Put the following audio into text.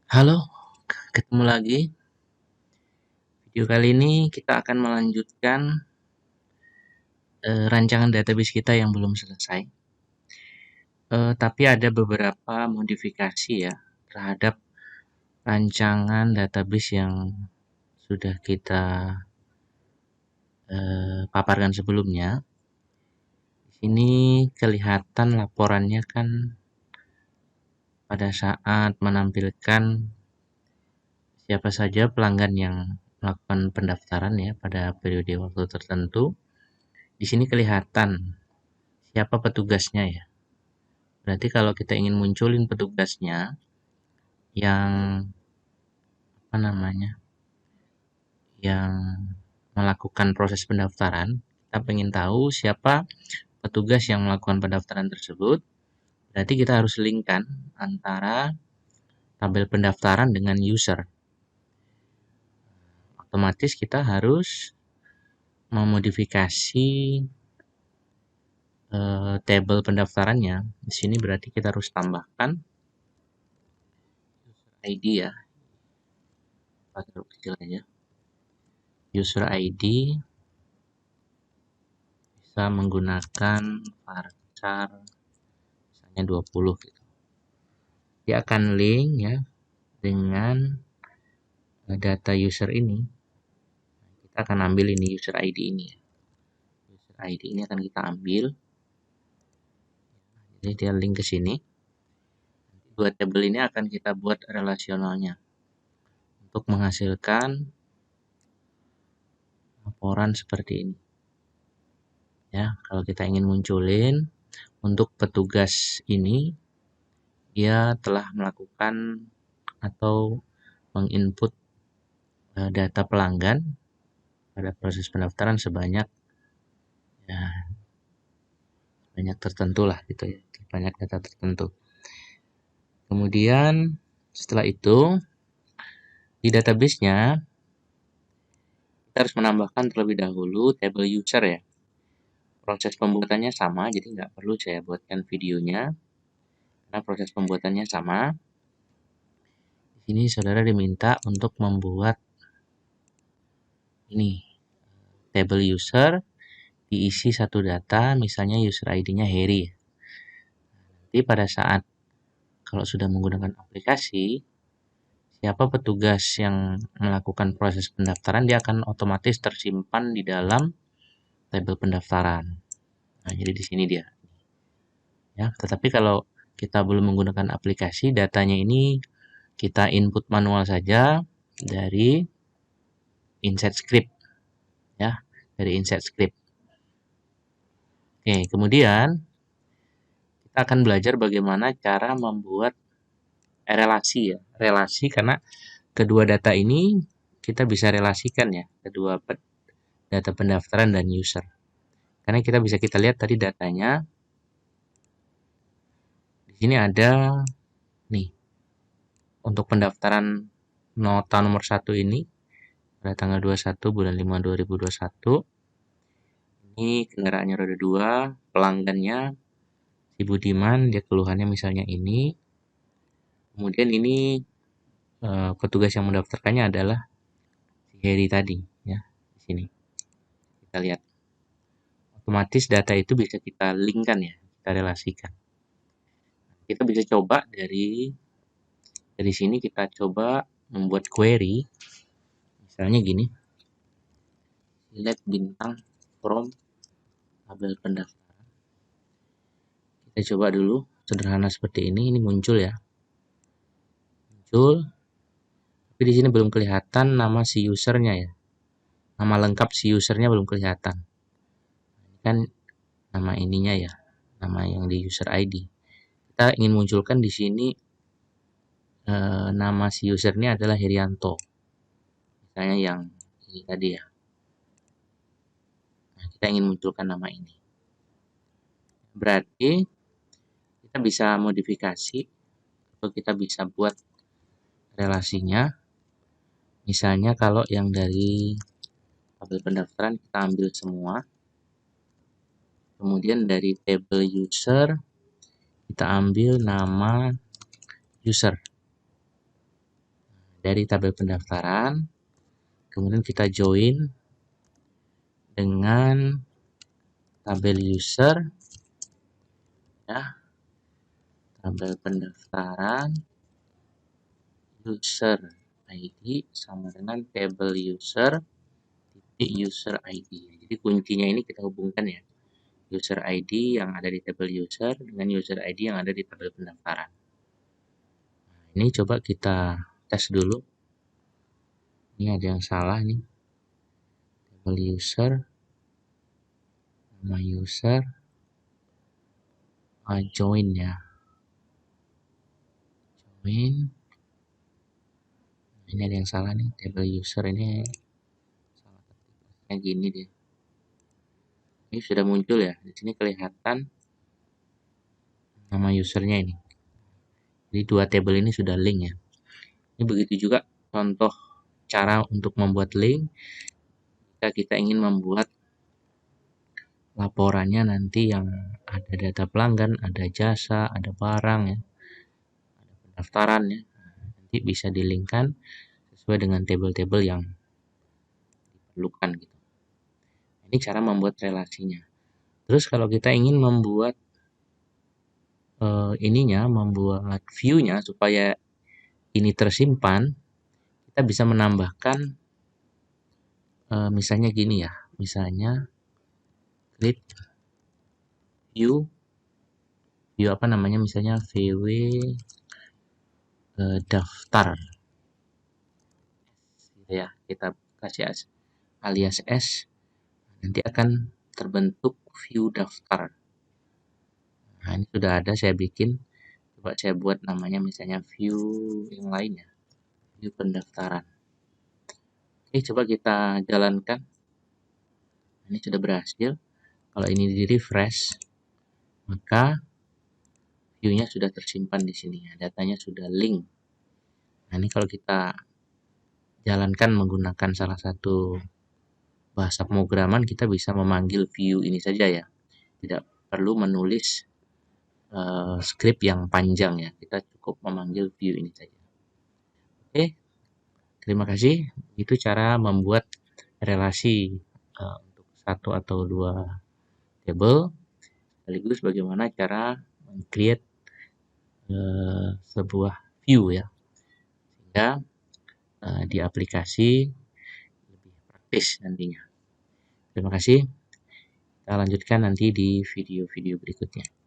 Halo, ketemu lagi. Video kali ini kita akan melanjutkan rancangan database kita yang belum selesai. Tapi ada beberapa modifikasi ya terhadap rancangan database yang sudah kita paparkan sebelumnya. Di sini kelihatan laporannya kan pada saat menampilkan siapa saja pelanggan yang melakukan pendaftaran ya pada periode waktu tertentu. Di sini kelihatan siapa petugasnya ya. Berarti kalau kita ingin munculin petugasnya yang apa namanya, yang melakukan proses pendaftaran, kita ingin tahu siapa petugas yang melakukan pendaftaran tersebut. Berarti kita harus linkkan antara tabel pendaftaran dengan user. Otomatis kita harus memodifikasi tabel pendaftarannya. Di sini berarti kita harus tambahkan user ID ya, pakai huruf kecil aja. User ID bisa menggunakan varchar misalnya 20 gitu. Dia akan link ya dengan data user ini. Kita akan ambil ini user ID ini ya. User ID ini akan kita ambil. Jadi dia link ke sini. Dua tabel ini akan kita buat relasionalnya untuk menghasilkan laporan seperti ini. Ya, kalau kita ingin munculin untuk petugas ini, dia telah melakukan atau menginput data pelanggan pada proses pendaftaran sebanyak ya banyak tertentu lah gitu ya, banyak data tertentu. Kemudian setelah itu di database-nya kita harus menambahkan terlebih dahulu tabel user ya. Proses pembuatannya sama, jadi nggak perlu saya buatkan videonya karena proses pembuatannya sama. Di sini saudara diminta untuk membuat ini tabel user, diisi satu data, misalnya user ID-nya Harry. Nanti pada saat kalau sudah menggunakan aplikasi, siapa petugas yang melakukan proses pendaftaran, dia akan otomatis tersimpan di dalam tabel pendaftaran. Nah, jadi di sini dia. Ya, tetapi kalau kita belum menggunakan aplikasi, datanya ini kita input manual saja dari insert script. Ya, dari insert script. Oke, kemudian kita akan belajar bagaimana cara membuat relasi ya. Relasi karena kedua data ini kita bisa relasikan ya, kedua data pendaftaran dan user. Karena kita lihat tadi datanya. Di sini ada nih untuk pendaftaran nota nomor 1 ini pada tanggal 21 bulan 5 2021. Ini kendaraannya roda 2, pelanggannya si Budiman, dia keluhannya misalnya ini. Kemudian ini petugas yang mendaftarkannya adalah si Heri tadi ya. Di sini kita lihat. Otomatis data itu bisa kita linkkan ya, kita relasikan. Kita bisa coba dari sini kita coba membuat query. Misalnya gini. Select bintang from tabel pendaftaran. Kita coba dulu sederhana seperti ini muncul ya. Muncul. Tapi di sini belum kelihatan nama si usernya ya. Nama lengkap si usernya belum kelihatan. Ini kan nama ininya ya, nama yang di user ID. Kita ingin munculkan di sini nama si usernya adalah Herianto. Misalnya yang ini tadi ya. Nah, kita ingin munculkan nama ini. Berarti kita bisa modifikasi atau kita bisa buat relasinya. Misalnya kalau yang dari tabel pendaftaran kita ambil semua. Kemudian dari tabel user kita ambil nama user. Dari tabel pendaftaran, kemudian kita join dengan tabel user, ya, tabel pendaftaran user ID sama dengan tabel user titik user ID. Jadi kuncinya ini kita hubungkan ya, user ID yang ada di tabel user dengan user ID yang ada di tabel pendaftaran. Nah, ini coba kita tes dulu. Ini ada yang salah nih. Tabel user, nama user, join ya. Join. Ini ada yang salah nih. Tabel user ini salah ketiknya gini dia. Ini sudah muncul ya. Di sini kelihatan nama usernya ini. Jadi dua tabel ini sudah link ya. Ini begitu juga contoh cara untuk membuat link. Jika kita ingin membuat laporannya nanti yang ada data pelanggan, ada jasa, ada barang ya, ada pendaftaran ya. Nanti bisa dilinkkan sesuai dengan tabel-tabel yang diperlukan gitu. Ini cara membuat relasinya. Terus kalau kita ingin membuat membuat view-nya supaya ini tersimpan, kita bisa menambahkan misalnya gini ya, misalnya klik view apa namanya, misalnya vw daftar gitu ya, kita kasih alias s, nanti akan terbentuk view daftar. Nah, ini sudah ada saya bikin. Coba saya buat namanya misalnya view yang lainnya, view pendaftaran. Oke, coba kita jalankan. Ini sudah berhasil. Kalau ini di refresh, maka view-nya sudah tersimpan di sini ya, datanya sudah link. Nah, ini kalau kita jalankan menggunakan salah satu bahasa pemrograman, kita bisa memanggil view ini saja ya. Tidak perlu menulis script yang panjang ya, kita cukup memanggil view ini saja. Oke, terima kasih. Itu cara membuat relasi untuk satu atau dua table, sekaligus bagaimana cara create sebuah view ya, sehingga di aplikasi lebih praktis nantinya. Terima kasih. Kita lanjutkan nanti di video-video berikutnya.